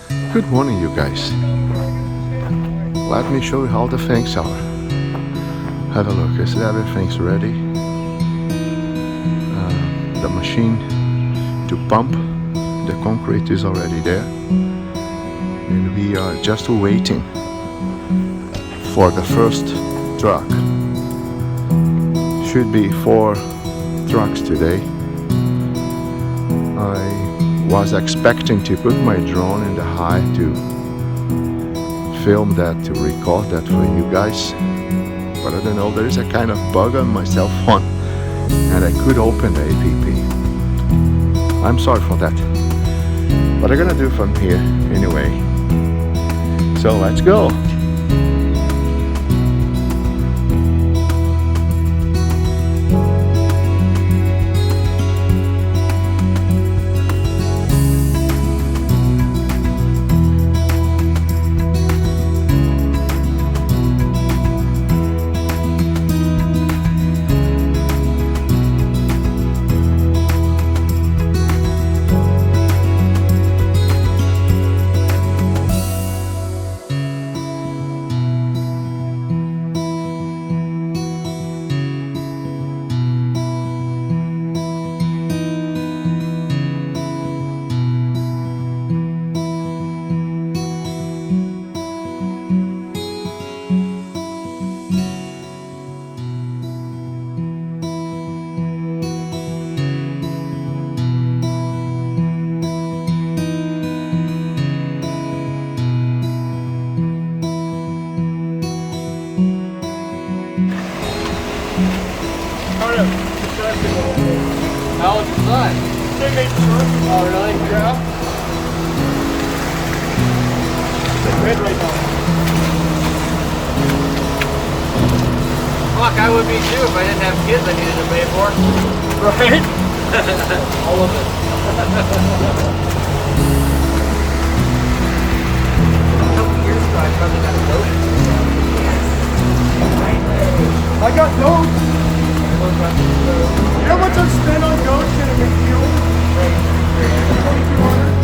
Good morning, you guys. Let me show you how the things are. Have a look. I see everything's ready. The machine to pump the concrete is already there, and we are just waiting for the first truck. Should be 4 trucks today. I was expecting to put my drone in the high to film that, to record that for you guys, but I don't know, there is a kind of bug on my cell phone and I could open the app. I'm sorry for that, but I'm gonna do from here anyway. So let's go. How old is your son? Oh, really? Yeah. It's red right now. Fuck, I would be too if I didn't have kids I needed to pay for. Right? All of it. A couple years ago, I probably got a goat. I got goats. You know how much I've spent on goats in a field? 2,200.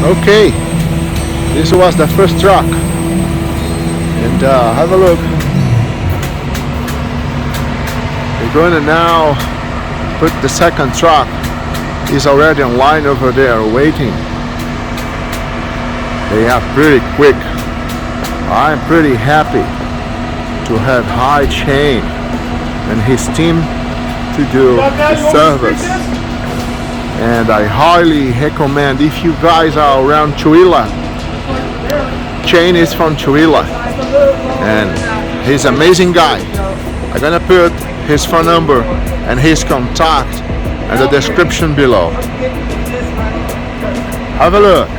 Okay, this was the first truck, and have a look. We're going to now put the second truck. Is already in line over there waiting. They are pretty quick. I'm pretty happy. to have high chain and his team to do the service. And I highly recommend, if you guys are around Chuila, Chain is from Chuila and he's an amazing guy. I'm gonna put his phone number and his contact in the description below. Have a look.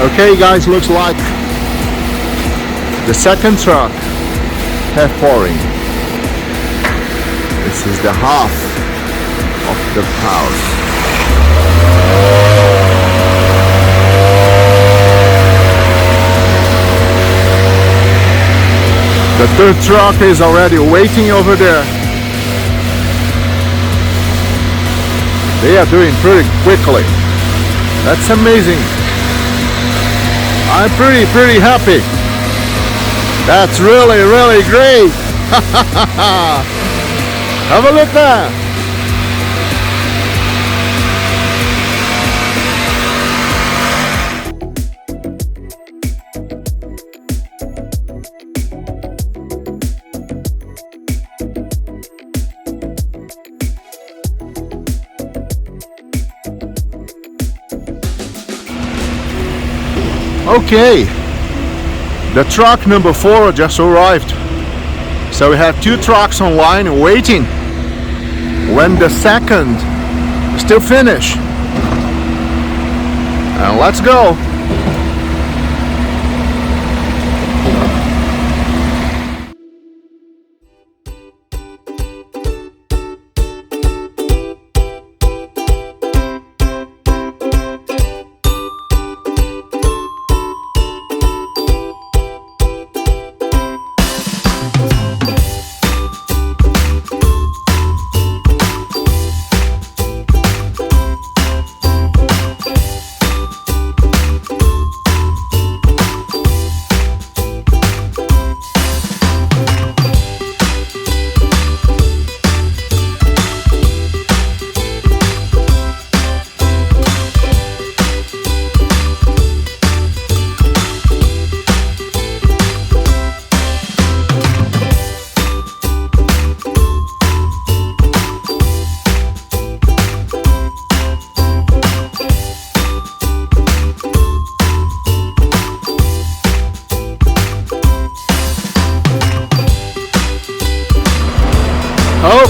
Okay guys, looks like the second truck have pouring. This is the half of the house. The third truck is already waiting over there. They are doing pretty quickly. That's amazing. I'm pretty happy. That's really great. Have a look there. Okay, the truck number 4 just arrived. So we have 2 trucks online waiting when the second still finish. And let's go.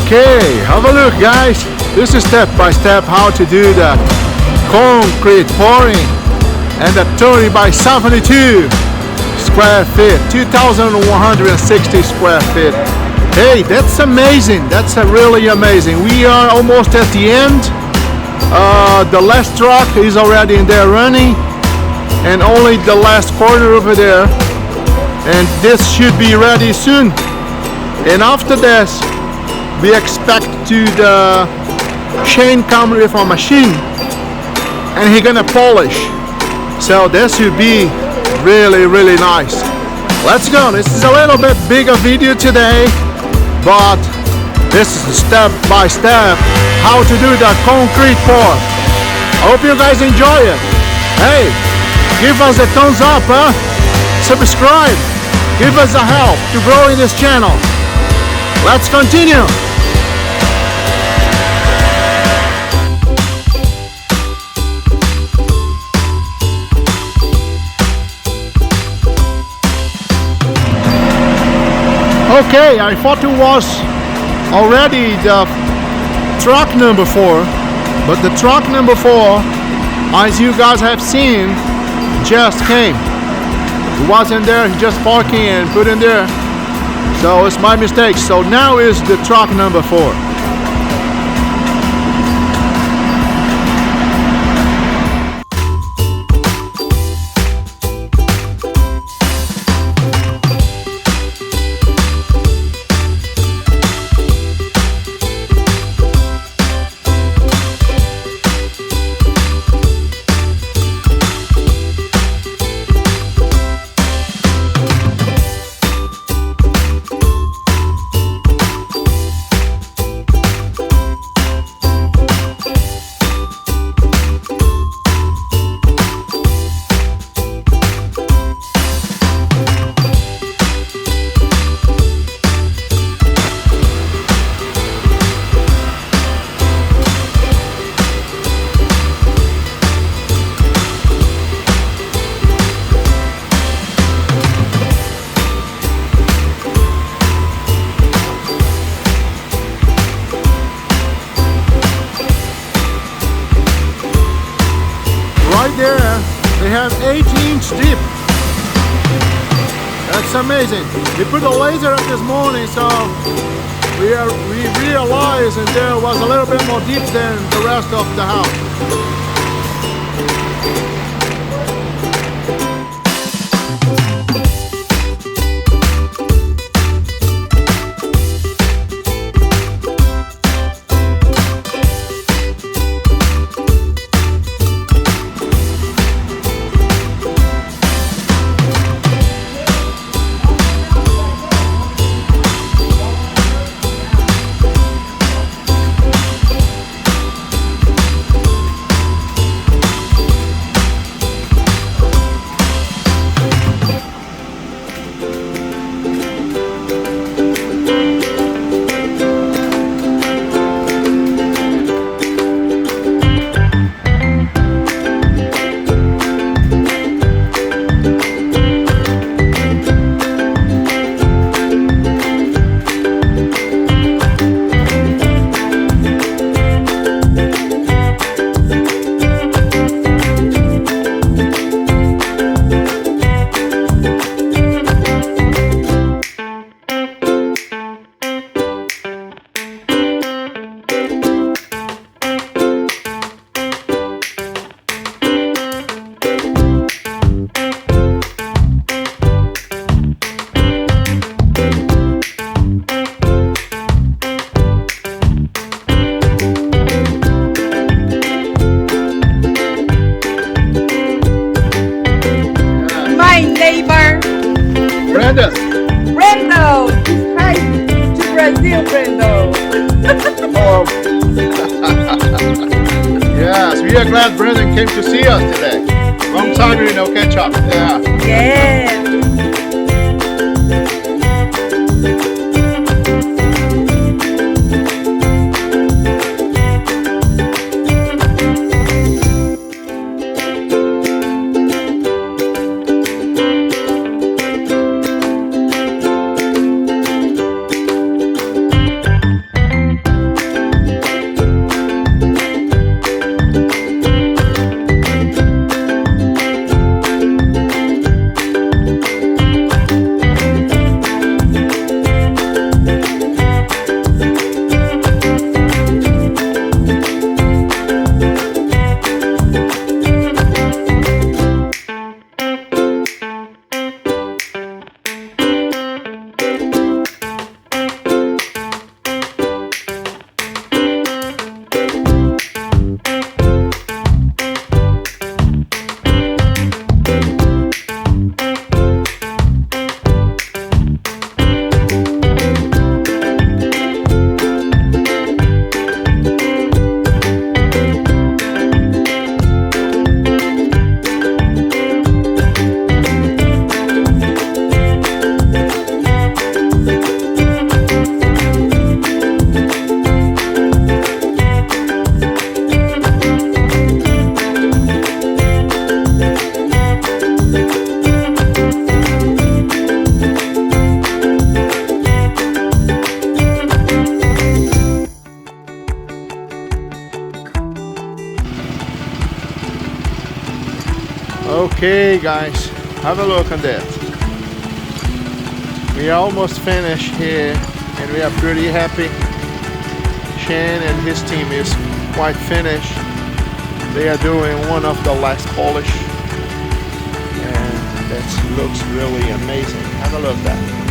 Okay, have a look guys. This is step by step how to do the concrete pouring and the 30 by 72 square feet, 2,160 square feet. Hey, that's amazing. That's really amazing. We are almost at the end. The last truck is already in there running and only the last corner over there, and this should be ready soon. And after this we expect to the chain come with a machine and he gonna polish. So this should be really nice. Let's go. This is a little bit bigger video today, but this is step by step how to do the concrete pour. I hope you guys enjoy it. Hey, give us a thumbs up, huh? Subscribe. Give us a help to grow in this channel. Let's continue. Okay, I thought it was already the truck number 4, but the truck number 4, as you guys have seen, just came. He wasn't there, he just parking and put in there. So it's my mistake. So now is the truck number 4. Right there, they have 8-inch deep. That's amazing. We put a laser up this morning, so we realized that there was a little bit more deep than the rest of the house. Brenda. Brendo! Hi to Brazil, Brendo! Oh. Yes, we are glad Brendan came to see us today. Long time we no catch up. Yeah. Yeah! Okay guys, have a look on that. We are almost finished here and we are pretty happy. Shane and his team is quite finished. They are doing one of the last polish and that looks really amazing. Have a look at that.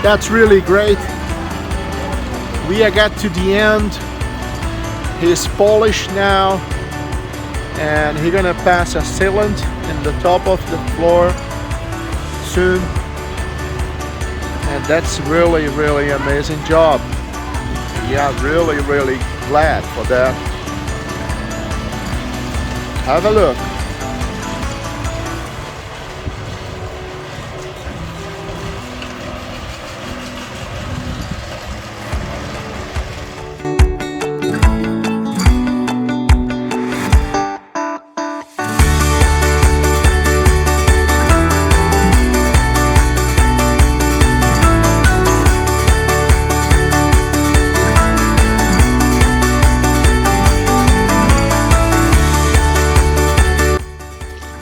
That's really great. We are got to the end. He's polished now and he's gonna pass a sealant in the top of the floor soon. And that's really amazing job. Yeah, really glad for that. Have a look.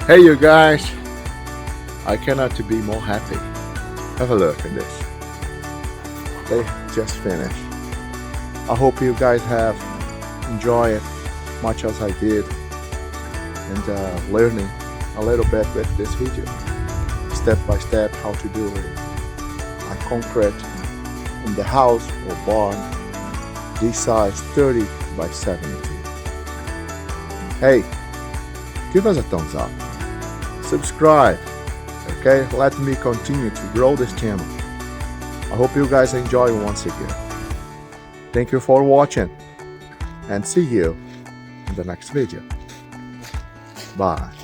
Hey you guys, I cannot be more happy. Have a look at this. They just finished. I hope you guys have enjoyed it much as I did and learning a little bit with this video. Step by step how to do it. A concrete in the house or barn. This size 30 by 72. Hey, give us a thumbs up. Subscribe, okay? Let me continue to grow this channel. I hope you guys enjoy once again. Thank you for watching and see you in the next video. Bye.